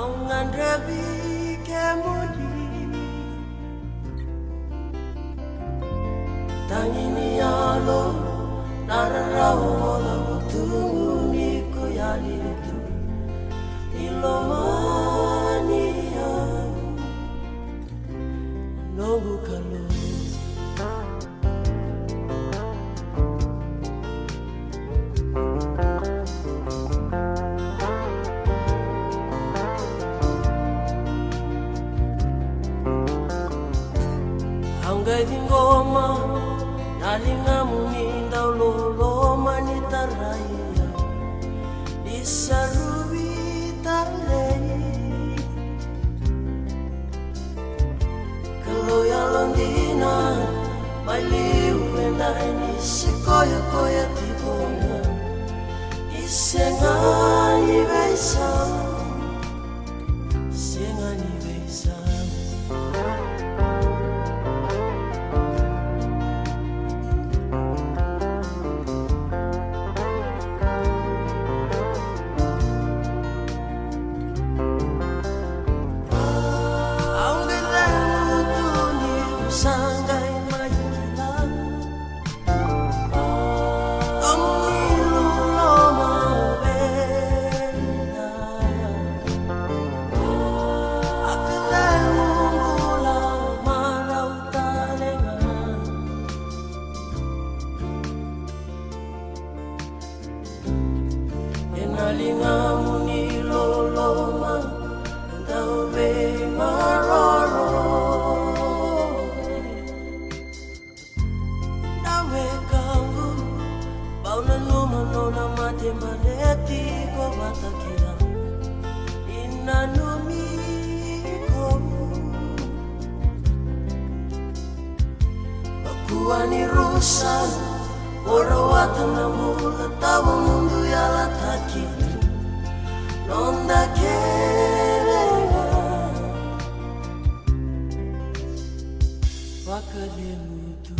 aungan revi kemudi tangini alo nararaola butunguni koyalitu ilomania nongu kalo Anggai ngoma nalinga muninda uloloma ni taraya disarui tarlei kalau ya londina baliu endai ni sikoya koya tibona isengani beisa sengani beisa Sanggai majilan Tomilu loma bena Akelemu mula marau talengan Enalingamu ni loloma Entau be maroro Nona mate maneti ko matakia inanumi ko bakuani rusa orawata na mula tawa mundu ya lataki nonda kerenga wakale mutu